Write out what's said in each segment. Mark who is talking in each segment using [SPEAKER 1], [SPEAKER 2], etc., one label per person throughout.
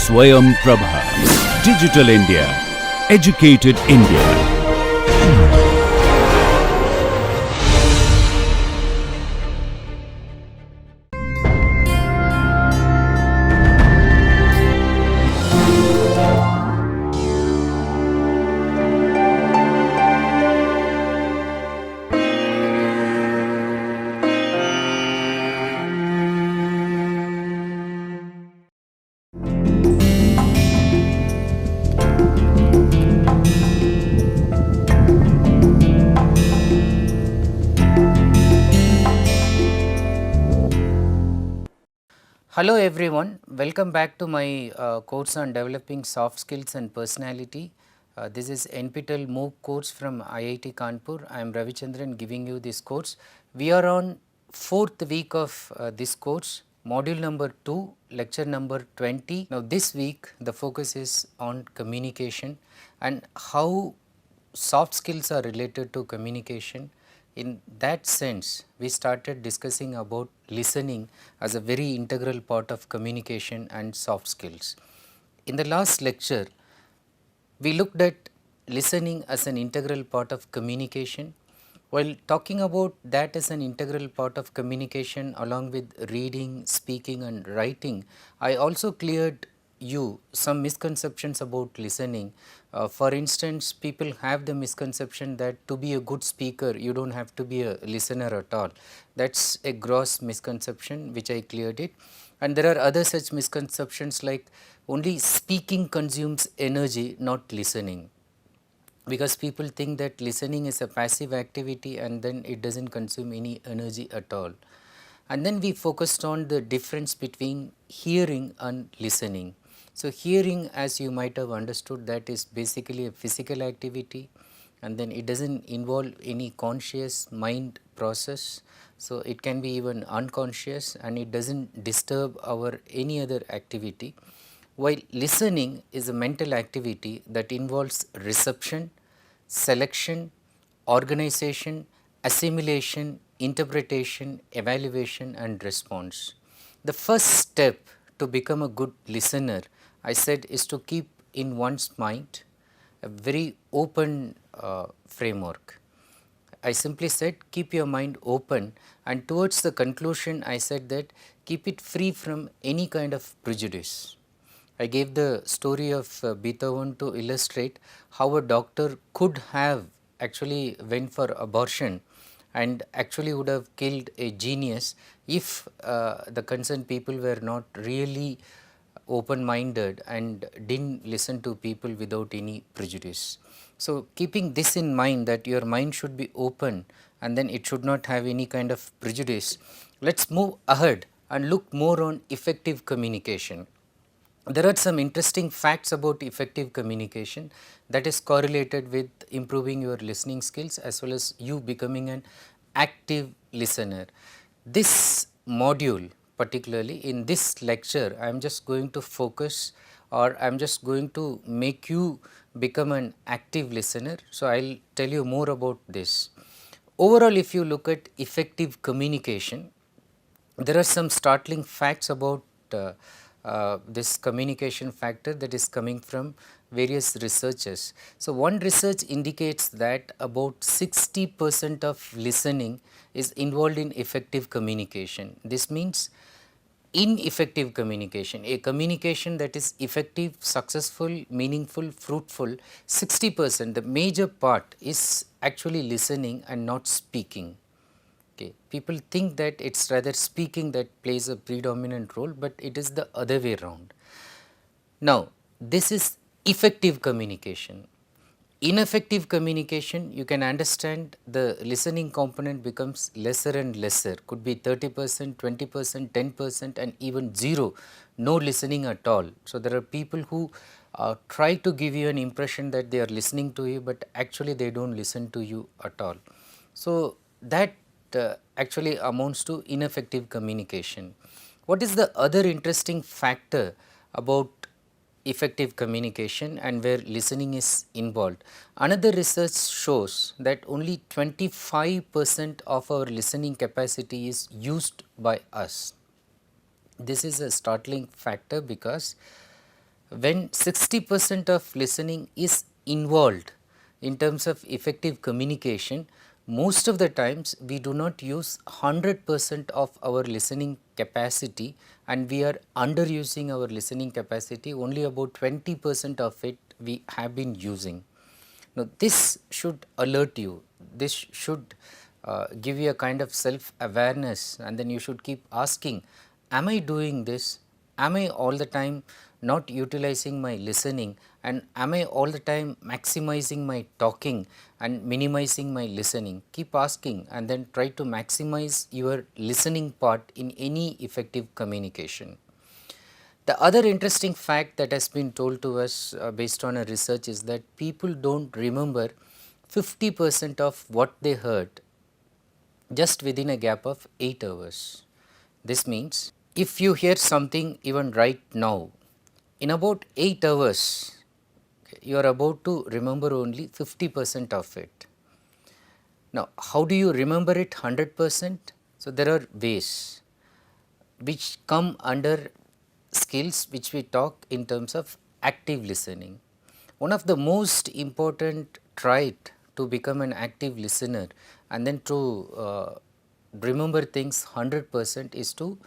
[SPEAKER 1] Swayam Prabha. Digital India. Educated India.
[SPEAKER 2] Hello everyone, welcome back to my course on developing soft skills and personality. This is NPTEL MOOC course from IIT Kanpur. I am Ravichandran giving you this course. We are on 4th week of this course, module number 2, lecture number 20. Now this week the focus is on communication and how soft skills are related to communication. In that sense, we started discussing about listening as a very integral part of communication and soft skills. In the last lecture, we looked at listening as an integral part of communication. While talking about that as an integral part of communication along with reading, speaking and writing, I also cleared you some misconceptions about listening. For instance, people have the misconception that to be a good speaker, you don't have to be a listener at all. That's a gross misconception which I cleared it. And there are other such misconceptions like only speaking consumes energy, not listening. Because people think that listening is a passive activity and then it does not consume any energy at all. And then we focused on the difference between hearing and listening. So, hearing, as you might have understood, that is basically a physical activity and then it does not involve any conscious mind process. So, it can be even unconscious and it does not disturb our any other activity. While listening is a mental activity that involves reception, selection, organization, assimilation, interpretation, evaluation and response. The first step to become a good listener, I said, is to keep in one's mind a very open framework. I simply said keep your mind open, and towards the conclusion I said that keep it free from any kind of prejudice. I gave the story of Beethoven to illustrate how a doctor could have actually went for abortion and actually would have killed a genius if the concerned people were not really open minded and didn't listen to people without any prejudice. So, keeping this in mind that your mind should be open and then it should not have any kind of prejudice, let us move ahead and look more on effective communication. There are some interesting facts about effective communication that is correlated with improving your listening skills as well as you becoming an active listener. This module, particularly in this lecture, I am just going to focus, or I am just going to make you become an active listener. So, I will tell you more about this. Overall, if you look at effective communication, there are some startling facts about this communication factor that is coming from various researchers. So, one research indicates that about 60% of listening is involved in effective communication. This means ineffective communication, a communication that is effective, successful, meaningful, fruitful, 60%, the major part is actually listening and not speaking. Okay. People think that it is rather speaking that plays a predominant role, but it is the other way around. Now, this is effective communication. Ineffective communication, you can understand the listening component becomes lesser and lesser, could be 30%, 20%, 10% and even 0, no listening at all. So, there are people who try to give you an impression that they are listening to you, but actually they do not listen to you at all. So, that actually amounts to ineffective communication. What is the other interesting factor about effective communication and where listening is involved? Another research shows that only 25% of our listening capacity is used by us. This is a startling factor because When 60% of listening is involved in terms of effective communication, most of the times we do not use 100% of our listening capacity, and we are underusing our listening capacity. Only about 20% of it we have been using. Now, this should alert you, this should give you a kind of self awareness, and then you should keep asking, am I doing this? Am I all the time not utilizing my listening, and am I all the time maximizing my talking and minimizing my listening? Keep asking and then try to maximize your listening part in any effective communication. The other interesting fact that has been told to us based on a research is that people don't remember 50% of what they heard just within a gap of 8 hours. This means if you hear something even right now, in about 8 hours, you are about to remember only 50% of it. Now, how do you remember it 100%? So, there are ways which come under skills which we talk in terms of active listening. One of the most important trait to become an active listener and then to remember things 100% is to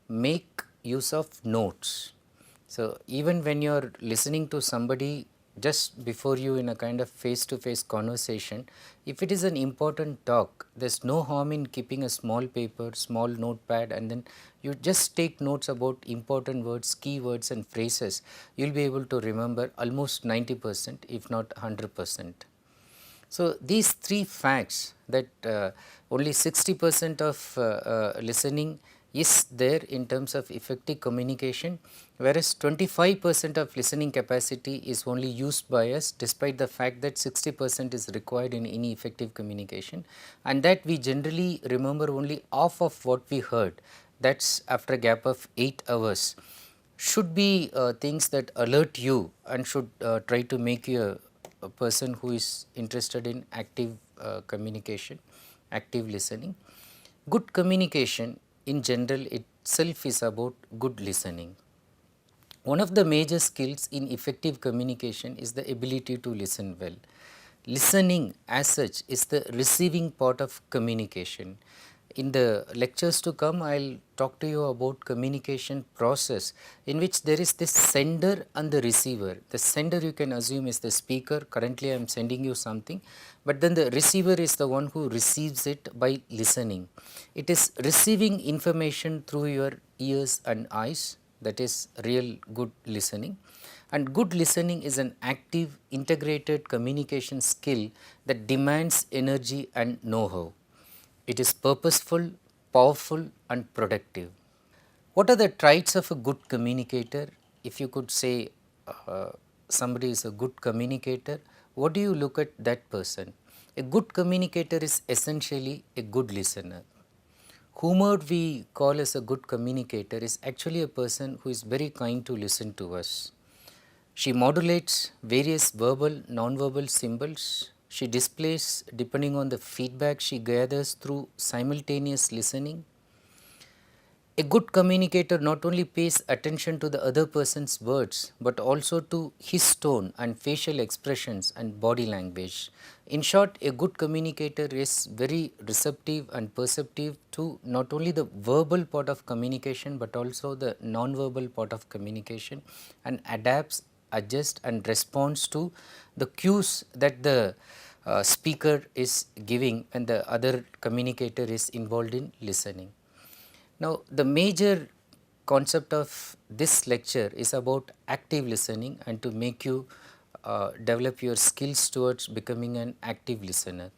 [SPEAKER 2] make use of notes. So, even when you are listening to somebody just before you in a kind of face to face conversation, if it is an important talk, there is no harm in keeping a small paper, small notepad, and then you just take notes about important words, keywords and phrases. You will be able to remember almost 90% if not 100%. So, these three facts, that only 60% of listening is there in terms of effective communication, whereas 25% of listening capacity is only used by us, despite the fact that 60% is required in any effective communication, and that we generally remember only half of what we heard, that is after a gap of 8 hours, should be things that alert you and should try to make you a person who is interested in active communication, active listening. Good communication in general itself is about good listening. One of the major skills in effective communication is the ability to listen well. Listening as such is the receiving part of communication. In the lectures to come, I will talk to you about communication process, in which there is this sender and the receiver. The sender you can assume is the speaker. Currently I am sending you something, but then the receiver is the one who receives it by listening. It is receiving information through your ears and eyes, that is real good listening. And good listening is an active integrated communication skill that demands energy and know-how. It is purposeful, powerful and productive. What are the traits of a good communicator? If you could say somebody is a good communicator, what do you look at that person? A good communicator is essentially a good listener. Whomever we call as a good communicator is actually a person who is very kind to listen to us. She modulates various verbal, non-verbal symbols. She displays depending on the feedback she gathers through simultaneous listening. A good communicator not only pays attention to the other person's words, but also to his tone and facial expressions and body language. In short, a good communicator is very receptive and perceptive to not only the verbal part of communication, but also the non-verbal part of communication, and adapts, adjusts and responds to the cues that the speaker is giving and the other communicator is involved in listening. Now, the major concept of this lecture is about active listening and to make you develop your skills towards becoming an active listener.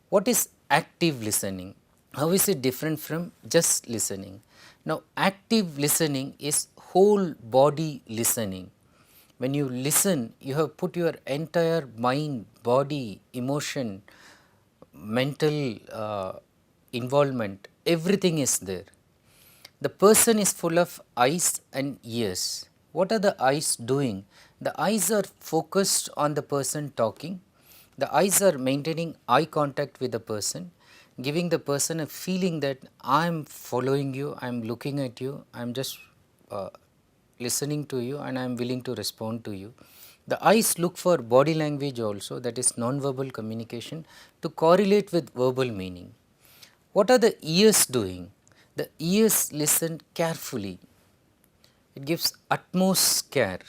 [SPEAKER 2] What is active listening? How is it different from just listening? Now, active listening is whole body listening. When you listen, you have put your entire mind, body, emotion, mental involvement, everything is there. The person is full of eyes and ears. What are the eyes doing? The eyes are focused on the person talking. The eyes are maintaining eye contact with the person, giving the person a feeling that I am following you, I am looking at you, I am just listening to you and I am willing to respond to you. The eyes look for body language also, that is non-verbal communication, to correlate with verbal meaning. What are the ears doing? The ears listen carefully. It gives utmost care.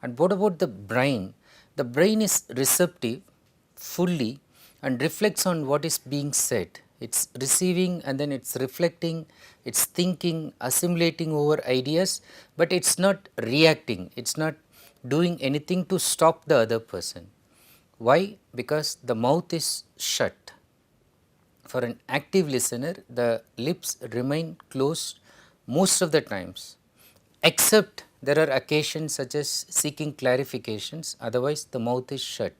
[SPEAKER 2] And what about the brain? The brain is receptive fully and reflects on what is being said. It's receiving and then it's reflecting, it's thinking, assimilating over ideas, but it's not reacting, it's not doing anything to stop the other person. Why? Because the mouth is shut. For an active listener, the lips remain closed most of the times, except there are occasions such as seeking clarifications, otherwise the mouth is shut.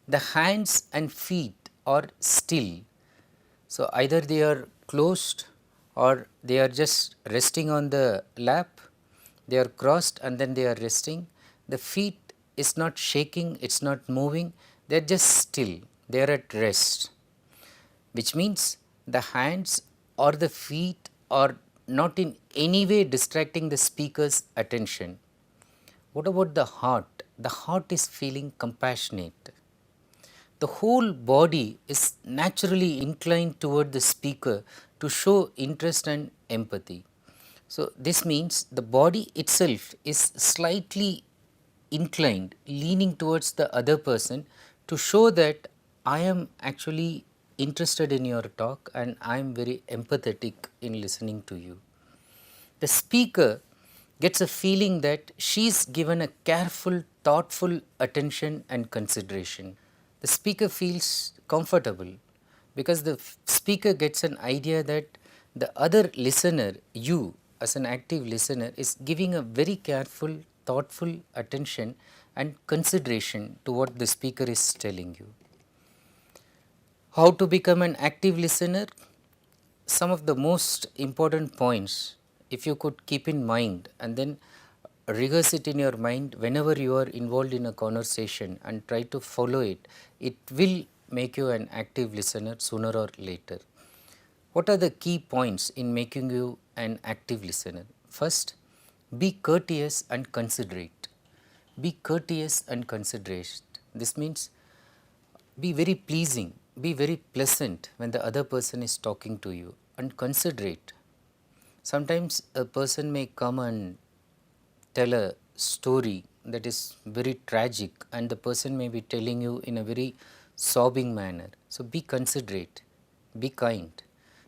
[SPEAKER 2] The hands and feet are still, so either they are closed or they are just resting on the lap, they are crossed and then they are resting. The feet is not shaking, it is not moving, they are just still, they are at rest, which means the hands or the feet are not in any way distracting the speaker's attention. What about the heart? The heart is feeling compassionate. The whole body is naturally inclined toward the speaker to show interest and empathy. So, this means the body itself is slightly inclined, leaning towards the other person to show that I am actually interested in your talk and I am very empathetic in listening to you. The speaker gets a feeling that she is given a careful, thoughtful attention and consideration. The speaker feels comfortable because the speaker gets an idea that the other listener, you as an active listener, is giving a very careful, thoughtful attention and consideration to what the speaker is telling you. How to become an active listener? Some of the most important points, if you could keep in mind and then rehearse it in your mind whenever you are involved in a conversation and try to follow it, it will make you an active listener sooner or later. What are the key points in making you an active listener? First, be courteous and considerate. Be courteous and considerate. This means be very pleasing, be very pleasant when the other person is talking to you, and considerate. Sometimes a person may come and tell a story that is very tragic and the person may be telling you in a very sobbing manner. So, be considerate, be kind.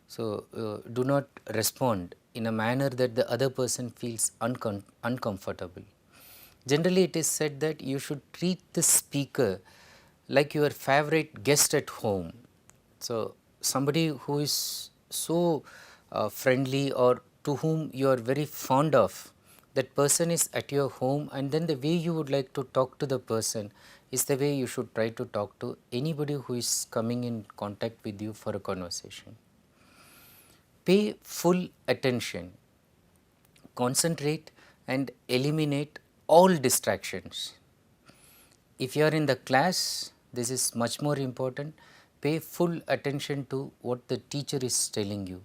[SPEAKER 2] So, do not respond in a manner that the other person feels uncomfortable. Generally, it is said that you should treat the speaker like your favorite guest at home. So, somebody who is so friendly or to whom you are very fond of, that person is at your home, and then the way you would like to talk to the person is the way you should try to talk to anybody who is coming in contact with you for a conversation. Pay full attention, concentrate and eliminate all distractions. If you are in the class, this is much more important. Pay full attention to what the teacher is telling you.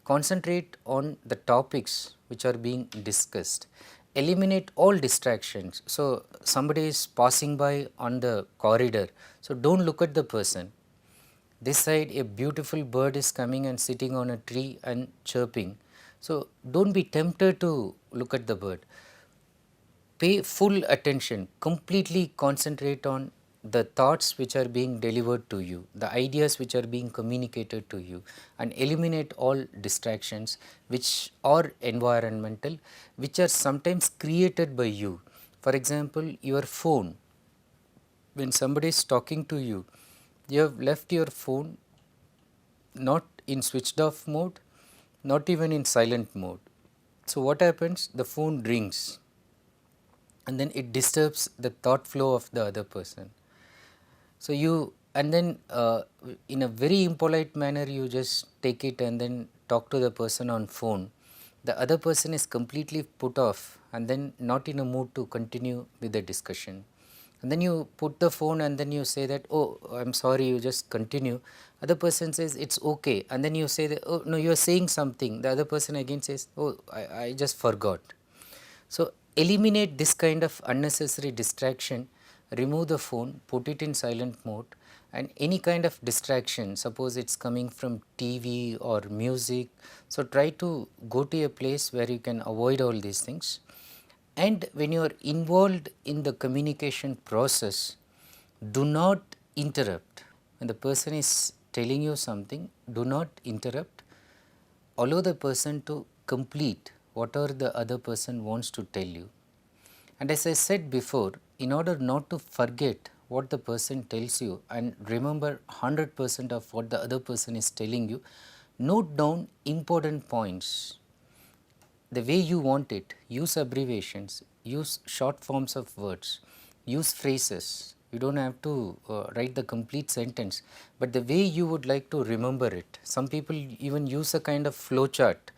[SPEAKER 2] Concentrate on the topics which are being discussed. Eliminate all distractions. So, somebody is passing by on the corridor, so don't look at the person. This side a beautiful bird is coming and sitting on a tree and chirping. So, don't be tempted to look at the bird. Pay full attention, completely concentrate on the thoughts which are being delivered to you, the ideas which are being communicated to you, and eliminate all distractions which are environmental, which are sometimes created by you. For example, your phone. When somebody is talking to you, you have left your phone not in switched off mode, not even in silent mode. So, what happens? The phone rings and then it disturbs the thought flow of the other person. So, you and then in a very impolite manner you just take it and then talk to the person on phone. The other person is completely put off and then not in a mood to continue with the discussion. And then you put the phone and then you say that, oh, I am sorry, you just continue. Other person says it's okay, and then you say that, oh no, you are saying something. The other person again says, oh, I just forgot. So, eliminate this kind of unnecessary distraction, remove the phone, put it in silent mode, and any kind of distraction, suppose it is coming from TV or music. So, try to go to a place where you can avoid all these things. And when you are involved in the communication process, do not interrupt. When the person is telling you something, do not interrupt. Allow the person to complete whatever the other person wants to tell you. And as I said before, in order not to forget what the person tells you and remember 100% of what the other person is telling you, note down important points the way you want it. Use abbreviations, use short forms of words, use phrases. You do not have to write the complete sentence, but the way you would like to remember it. Some people even use a kind of flow chart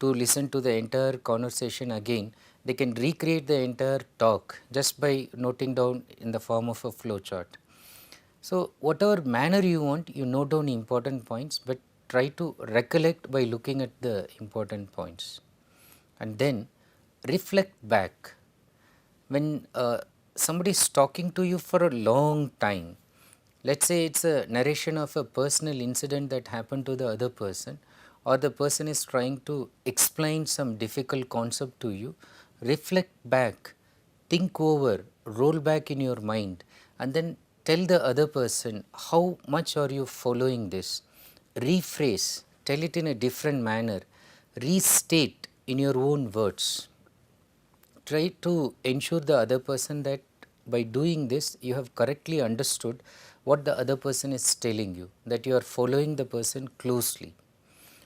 [SPEAKER 2] to listen to the entire conversation again. They can recreate the entire talk just by noting down in the form of a flow chart. So, whatever manner you want, you note down important points, but try to recollect by looking at the important points. And then reflect back. When somebody is talking to you for a long time, let us say it is a narration of a personal incident that happened to the other person, or the person is trying to explain some difficult concept to you, reflect back, think over, roll back in your mind, and then tell the other person how much are you following this, rephrase, tell it in a different manner, restate in your own words. Try to ensure the other person that by doing this you have correctly understood what the other person is telling you, that you are following the person closely.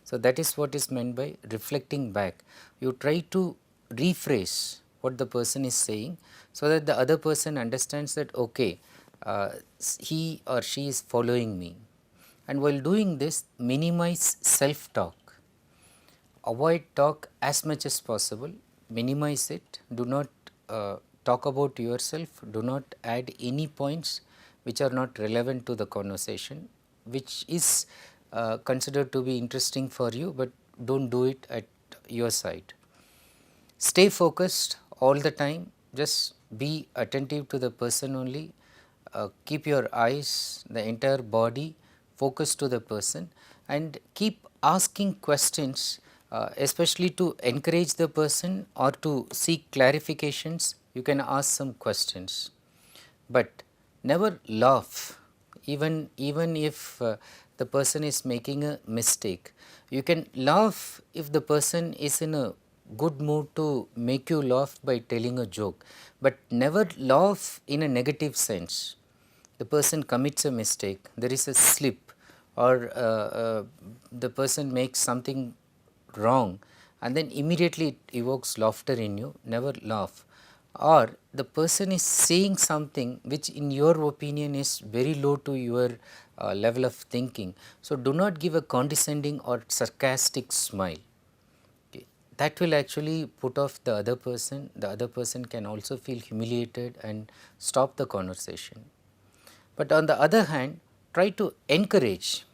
[SPEAKER 2] So, that is what is meant by reflecting back. You try to rephrase what the person is saying, so that the other person understands that okay, he or she is following me. And while doing this, minimize self talk. Avoid talk as much as possible, minimize it, do not talk about yourself, do not add any points which are not relevant to the conversation, which is considered to be interesting for you, but do not do it at your side. Stay focused all the time, just be attentive to the person only, keep your eyes, the entire body focused to the person, and keep asking questions, especially to encourage the person or to seek clarifications. You can ask some questions, but never laugh, even if the person is making a mistake. You can laugh if the person is in a good mood to make you laugh by telling a joke, but never laugh in a negative sense. The person commits a mistake, there is a slip, or the person makes something wrong, and then immediately it evokes laughter in you. Never laugh. Or the person is saying something which in your opinion is very low to your level of thinking. So, do not give a condescending or sarcastic smile. Okay. That will actually put off the other person. The other person can also feel humiliated and stop the conversation. But on the other hand, try to encourage.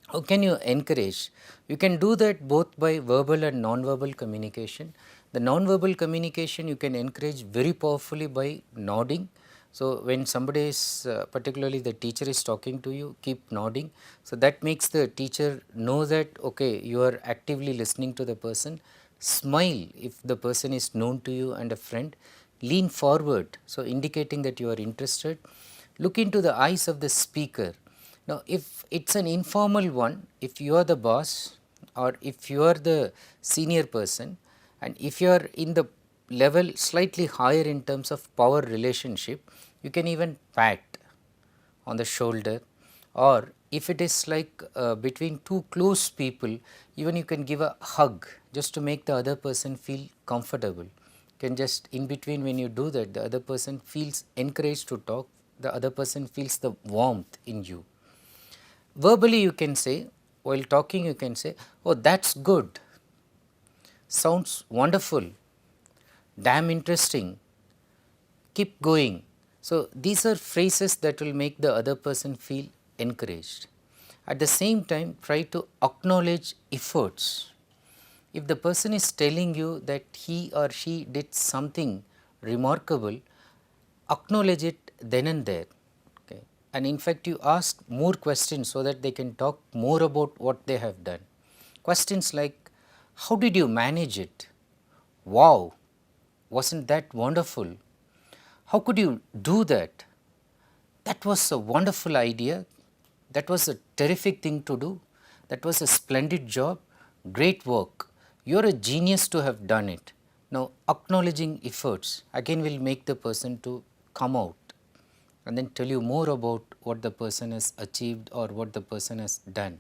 [SPEAKER 2] How can you encourage? You can do that both by verbal and non-verbal communication. The non-verbal communication you can encourage very powerfully by nodding. So, when somebody is particularly the teacher is talking to you, keep nodding. So, that makes the teacher know that okay, you are actively listening to the person. Smile if the person is known to you and a friend. Lean forward, so indicating that you are interested. Look into the eyes of the speaker. Now, if it is an informal one, if you are the boss or if you are the senior person, and if you are in the level slightly higher in terms of power relationship, you can even pat on the shoulder, or if it is like between two close people, even you can give a hug just to make the other person feel comfortable. You can just in between, when you do that, the other person feels encouraged to talk, the other person feels the warmth in you. Verbally you can say, while talking you can say, oh that is good, sounds wonderful, damn interesting, keep going. So, these are phrases that will make the other person feel encouraged. At the same time, try to acknowledge efforts. If the person is telling you that he or she did something remarkable, acknowledge it then and there. Okay. And in fact, you ask more questions so that they can talk more about what they have done. Questions like, how did you manage it? Wow, wasn't that wonderful? How could you do that? That was a wonderful idea. That was a terrific thing to do. That was a splendid job. Great work. You are a genius to have done it. Now, acknowledging efforts again will make the person to come out and then tell you more about what the person has achieved or what the person has done.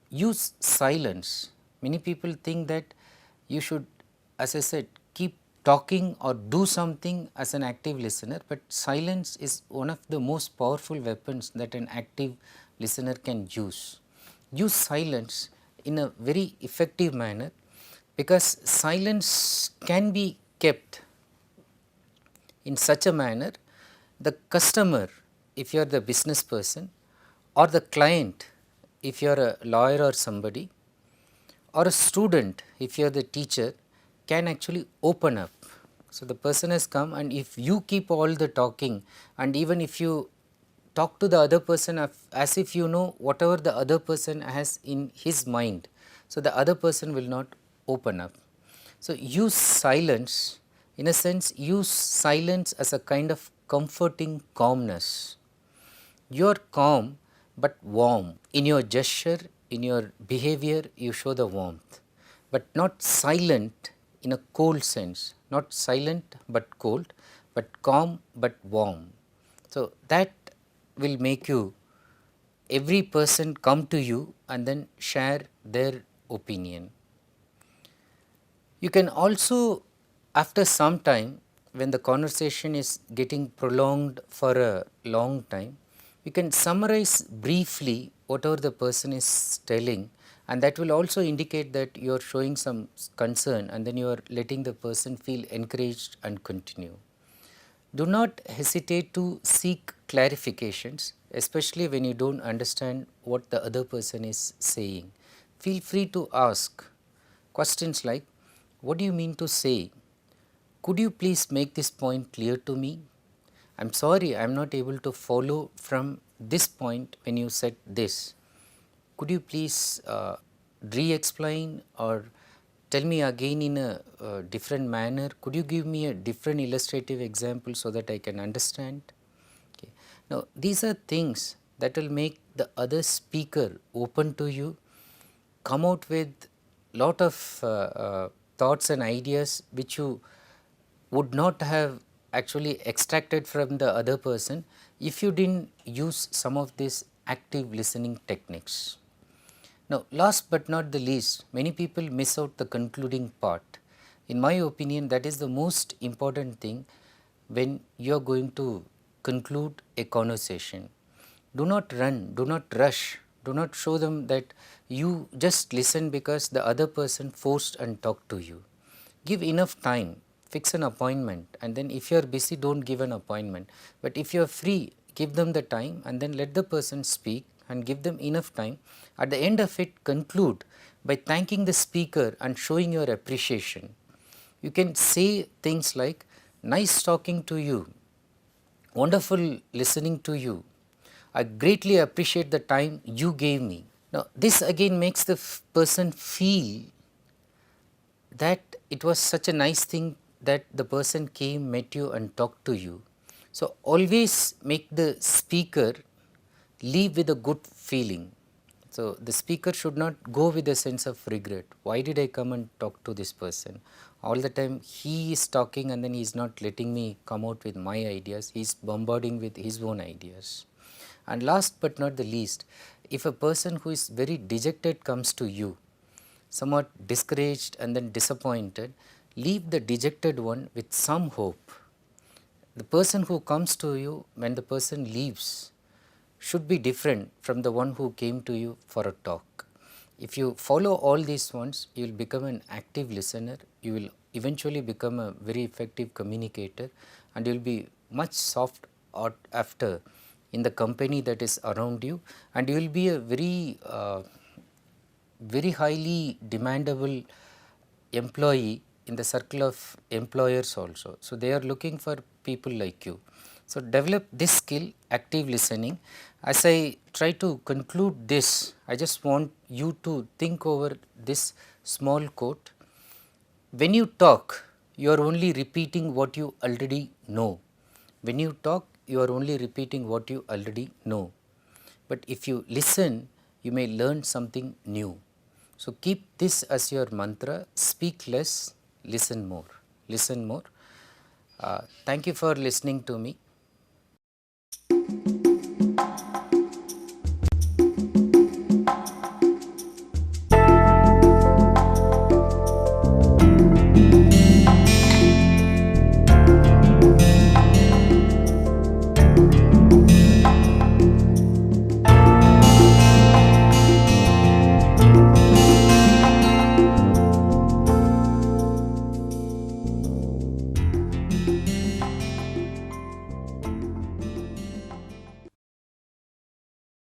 [SPEAKER 2] Use silence. Many people think that you should, as I said, keep talking or do something as an active listener, but silence is one of the most powerful weapons that an active listener can use. Use silence in a very effective manner, because silence can be kept in such a manner the customer, if you are the business person, or the client, if you are a lawyer or somebody, or a student, if you are the teacher, can actually open up. So, the person has come, and if you keep all the talking, and even if you talk to the other person as if you know whatever the other person has in his mind, so the other person will not open up. So, use silence, in a sense, use silence as a kind of comforting calmness. You are calm but warm. In your gesture, in your behavior, you show the warmth, but not silent in a cold sense, not silent but cold, but calm but warm. So, that will make you, every person come to you and then share their opinion. You can also, after some time, when the conversation is getting prolonged for a long time, you can summarize briefly whatever the person is telling, and that will also indicate that you are showing some concern, and then you are letting the person feel encouraged and continue. Do not hesitate to seek clarifications, especially when you do not understand what the other person is saying. Feel free to ask questions like, what do you mean to say? Could you please make this point clear to me? I am sorry, I am not able to follow from this point when you said this. Could you please re-explain or tell me again in a different manner? Could you give me a different illustrative example so that I can understand? Okay. Now, these are things that will make the other speaker open to you, come out with lot of thoughts and ideas which you would not have actually extracted from the other person if you did not use some of these active listening techniques. Now, last but not the least, many people miss out the concluding part. In my opinion, that is the most important thing when you are going to conclude a conversation. Do not run, do not rush, do not show them that you just listen because the other person forced and talked to you. Give enough time, fix an appointment, and then if you are busy, do not give an appointment. But if you are free, give them the time and then let the person speak and give them enough time. At the end of it, conclude by thanking the speaker and showing your appreciation. You can say things like, nice talking to you, wonderful listening to you, I greatly appreciate the time you gave me. Now, this again makes the person feel that it was such a nice thing that the person came, met you and talked to you. So, always make the speaker leave with a good feeling. So, the speaker should not go with a sense of regret. Why did I come and talk to this person? All the time he is talking and then he is not letting me come out with my ideas, he is bombarding with his own ideas. And last but not the least, if a person who is very dejected comes to you, somewhat discouraged and then disappointed, leave the dejected one with some hope. The person who comes to you when the person leaves should be different from the one who came to you for a talk. If you follow all these ones, you will become an active listener, you will eventually become a very effective communicator, and you will be much sought after in the company that is around you, and you will be a very very highly demandable employee in the circle of employers also. So, they are looking for people like you. So, develop this skill, active listening. As I try to conclude this, I just want you to think over this small quote. When you talk, you are only repeating what you already know. When you talk, you are only repeating what you already know. But if you listen, you may learn something new. So keep this as your mantra: speak less, listen more. Listen more. Thank you for listening to me.